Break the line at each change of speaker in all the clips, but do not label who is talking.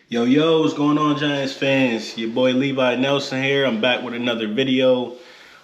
Yo, what's going on, Giants fans? Your boy Levi Nelson here. I'm back with another video.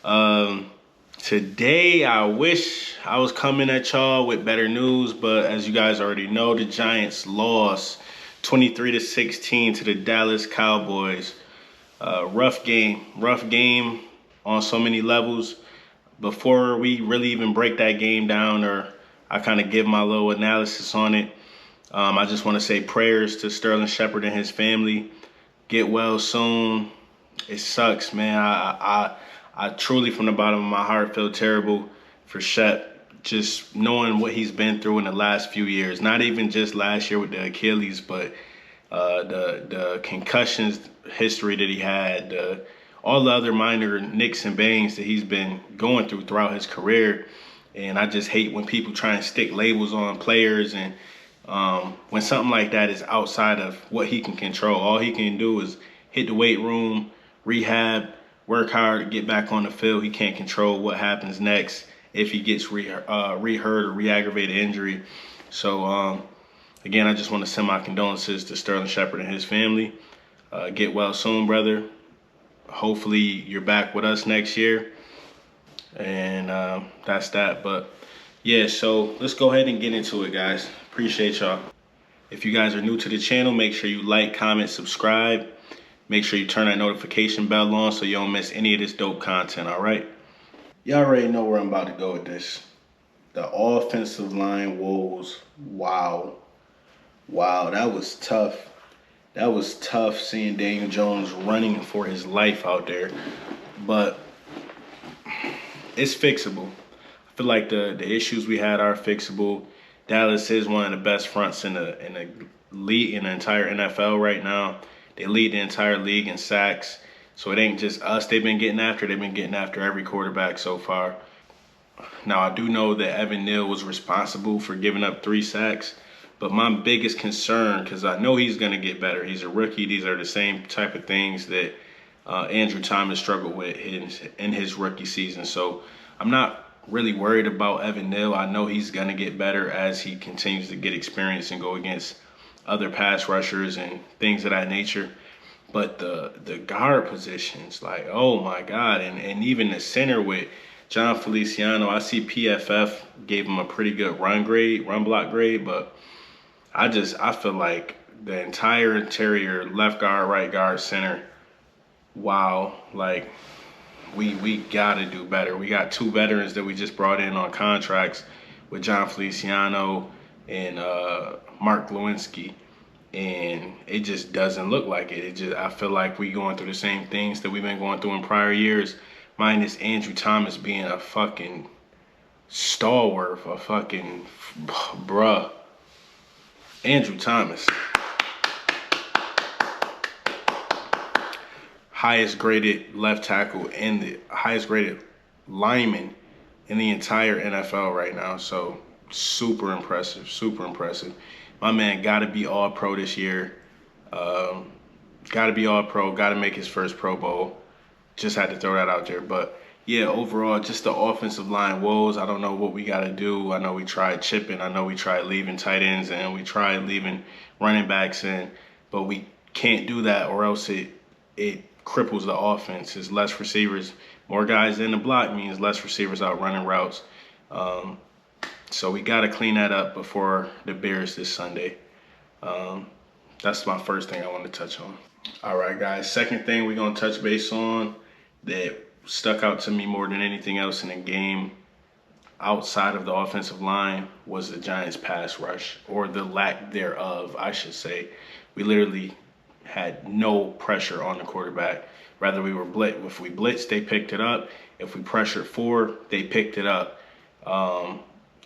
Um, Today, I wish I was coming at y'all with better news, but as you guys already know, the Giants lost 23-16 to the Dallas Cowboys. Rough game on so many levels. Before we really even break that game down, or I kind of give my little analysis on it, I just want to say prayers to Sterling Shepard and his family. Get well soon. It sucks, man. I truly, from the bottom of my heart, feel terrible for Shep. Just knowing what he's been through in the last few years. Not even just last year with the Achilles, but the concussions history that he had, all the other minor nicks and bangs that he's been going through throughout his career. And I just hate when people try and stick labels on players, and when something like that is outside of what he can control. All he can do is hit the weight room, rehab, work hard, get back on the field. He can't control what happens next if he gets re-hurt or re-aggravated injury. So, again, I just want to send my condolences to Sterling Shepard and his family. Get well soon, brother. Hopefully you're back with us next year. And that's that. But yeah, so let's go ahead and get into it, guys. Appreciate y'all. If you guys are new to the channel, make sure you like, comment, subscribe. Make sure you turn that notification bell on so you don't miss any of this dope content, all right? Y'all already know where I'm about to go with this. The offensive line woes. Wow. Wow, that was tough. That was tough seeing Daniel Jones running for his life out there. But it's fixable. I feel like the issues we had are fixable. Dallas is one of the best fronts in the league, in the entire NFL right now. They lead the entire league in sacks. So it ain't just us they've been getting after. They've been getting after every quarterback so far. Now, I do know that Evan Neal was responsible for giving up 3 sacks. But my biggest concern, because I know he's going to get better. He's a rookie. These are the same type of things that Andrew Thomas struggled with in his rookie season. So I'm not really worried about Evan Neal. I know he's going to get better as he continues to get experience and go against other pass rushers and things of that nature. But the guard positions, like, oh my God. And even the center with John Feliciano, I see PFF gave him a pretty good run block grade, but I feel like the entire interior, left guard, right guard, center, wow, like we gotta do better. We got 2 veterans that we just brought in on contracts with John Feliciano and Mark Lewinsky, and it just doesn't look like it. I feel like we going through the same things that we've been going through in prior years, minus Andrew Thomas being a fucking stalwart, a fucking bruh. Andrew Thomas, highest graded left tackle and the highest graded lineman in the entire NFL right now. So super impressive, super impressive. My man got to be all pro this year. Got to be all pro, got to make his first Pro Bowl. Just had to throw that out there. But yeah, overall, just the offensive line woes. I don't know what we got to do. I know we tried chipping. I know we tried leaving tight ends and we tried leaving running backs in. But we can't do that, or else it cripples the offense. It's less receivers. More guys in the block means less receivers out running routes. So we got to clean that up before the Bears this Sunday. That's my first thing I want to touch on. All right, guys. Second thing we're going to touch base on that stuck out to me more than anything else in the game outside of the offensive line was the Giants' pass rush, or the lack thereof, I should say. We literally had no pressure on the quarterback. Rather, we were blitzed. If we blitzed, they picked it up. If we pressured 4, they picked it up.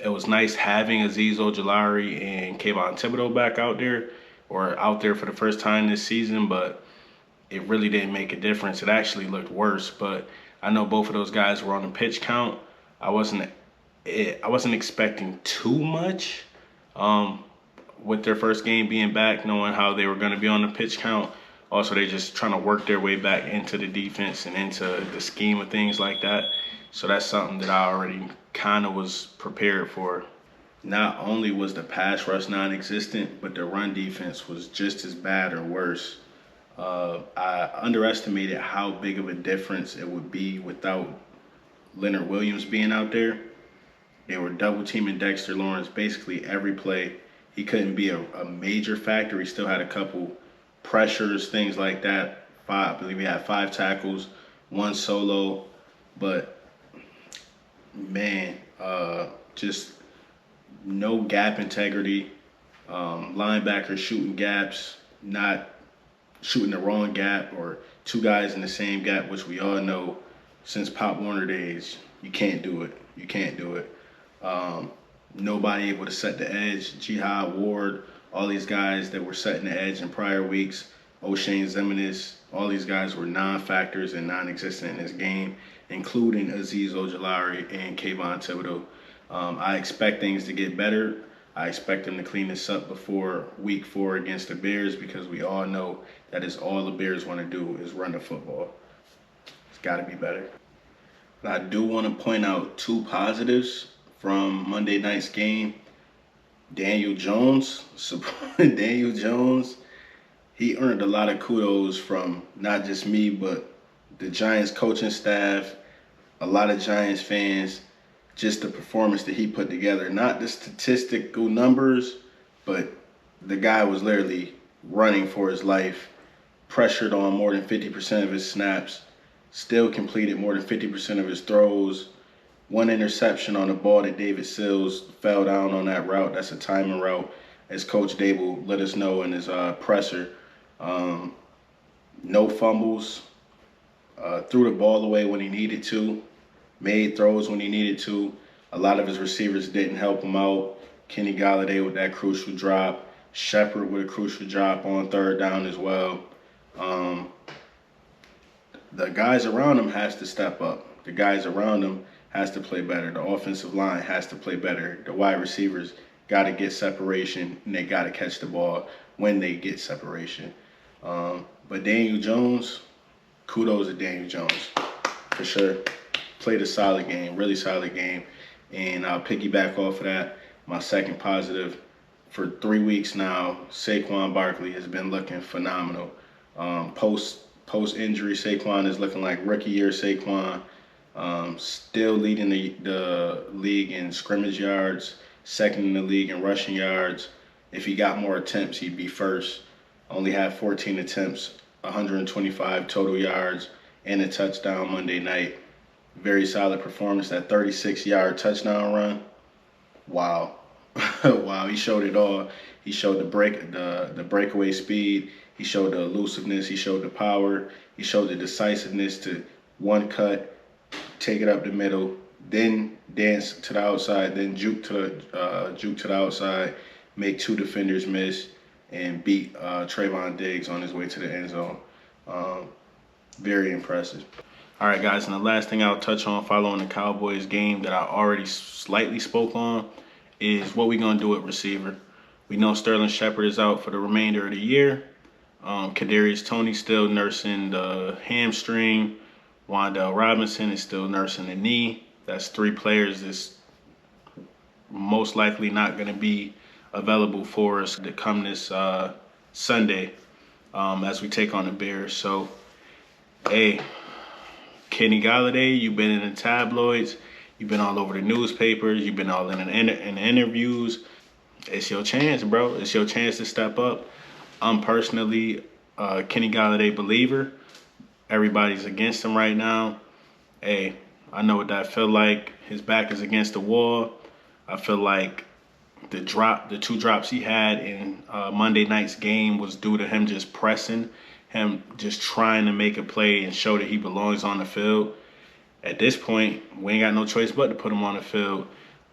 It was nice having Azeez Ojulari and Kayvon Thibodeau back out there, or out there for the first time this season, but it really didn't make a difference. It actually looked worse, but I know both of those guys were on the pitch count. I wasn't expecting too much with their first game being back, knowing how they were going to be on the pitch count. Also, they're just trying to work their way back into the defense and into the scheme of things like that. So that's something that I already kind of was prepared for. not only was the pass rush non-existent, but the run defense was just as bad or worse. I underestimated how big of a difference it would be without Leonard Williams being out there. They were double teaming Dexter Lawrence basically every play. He couldn't be a major factor. He still had a couple pressures, things like that. I believe he had 5 tackles, 1 solo, but man, just no gap integrity. Linebackers shooting gaps, not shooting the wrong gap, or 2 guys in the same gap, which we all know since Pop Warner days, you can't do it. You can't do it. Nobody able to set the edge. Jihad Ward, all these guys that were setting the edge in prior weeks, O'Shane Ximines, all these guys were non-factors and non-existent in this game, including Azeez Ojulari and Kayvon Thibodeau. I expect things to get better. I expect them to clean this up before week 4 against the Bears, because we all know that is all the Bears want to do is run the football. It's got to be better. But I do want to point out 2 positives from Monday night's game. Daniel Jones, Daniel Jones, he earned a lot of kudos from not just me, but the Giants coaching staff, a lot of Giants fans, just the performance that he put together. Not the statistical numbers, but the guy was literally running for his life, pressured on more than 50% of his snaps, still completed more than 50% of his throws. 1 interception on the ball that David Sills fell down on that route. That's a timing route, as Coach Dable let us know in his presser. No fumbles, threw the ball away when he needed to, made throws when he needed to. A lot of his receivers didn't help him out. Kenny Golladay with that crucial drop. Shepard with a crucial drop on 3rd down as well. The guys around him has to step up. The guys around him has to play better. The offensive line has to play better. The wide receivers got to get separation, and they got to catch the ball when they get separation. But Daniel Jones, kudos to Daniel Jones, for sure. Played a solid game, really solid game. And I'll piggyback off of that. My second positive, for 3 weeks now, Saquon Barkley has been looking phenomenal. Post-injury, Saquon is looking like rookie year Saquon. Still leading the league in scrimmage yards, 2nd in the league in rushing yards. If he got more attempts, he'd be 1st. Only had 14 attempts, 125 total yards, and a touchdown Monday night. Very solid performance. That 36-yard touchdown run. Wow. Wow, he showed it all. He showed the breakaway speed. He showed the elusiveness. He showed the power. He showed the decisiveness to one cut, take it up the middle, then dance to the outside, then juke to the outside, make 2 defenders miss, and beat Trayvon Diggs on his way to the end zone. Very impressive. All right, guys, and the last thing I'll touch on following the Cowboys game that I already slightly spoke on is what we're going to do at receiver. We know Sterling Shepard is out for the remainder of the year. Kadarius Toney still nursing the hamstring. Wan'Dale Robinson is still nursing the knee. That's 3 players that's most likely not going to be available for us to come this Sunday as we take on the Bears. So, hey, Kenny Golladay, you've been in the tabloids. You've been all over the newspapers. You've been all in interviews. It's your chance, bro. It's your chance to step up. I'm personally a Kenny Golladay believer. Everybody's against him right now. Hey, I know what that feel like. His back is against the wall. I feel like the 2 drops he had in Monday night's game was due to him just pressing, him just trying to make a play and show that he belongs on the field. At this point, we ain't got no choice but to put him on the field.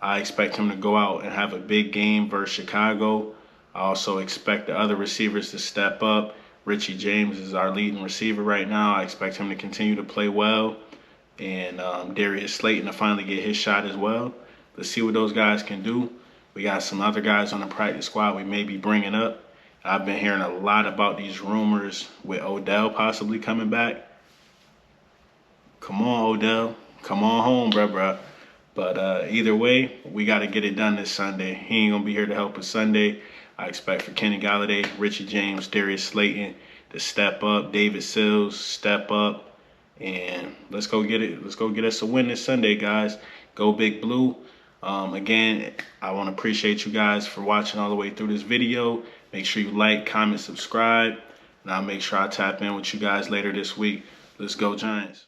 I expect him to go out and have a big game versus Chicago. I also expect the other receivers to step up. Richie James is our leading receiver right now. I expect him to continue to play well. And Darius Slayton to finally get his shot as well. Let's see what those guys can do. We got some other guys on the practice squad we may be bringing up. I've been hearing a lot about these rumors with Odell possibly coming back. Come on, Odell. Come on home, bruh. But either way, we got to get it done this Sunday. He ain't going to be here to help us Sunday. I expect for Kenny Galladay, Richie James, Darius Slayton to step up. David Sills, step up. And let's go get it. Let's go get us a win this Sunday, guys. Go Big Blue. Again, I want to appreciate you guys for watching all the way through this video. Make sure you like, comment, subscribe. And I'll make sure I tap in with you guys later this week. Let's go, Giants.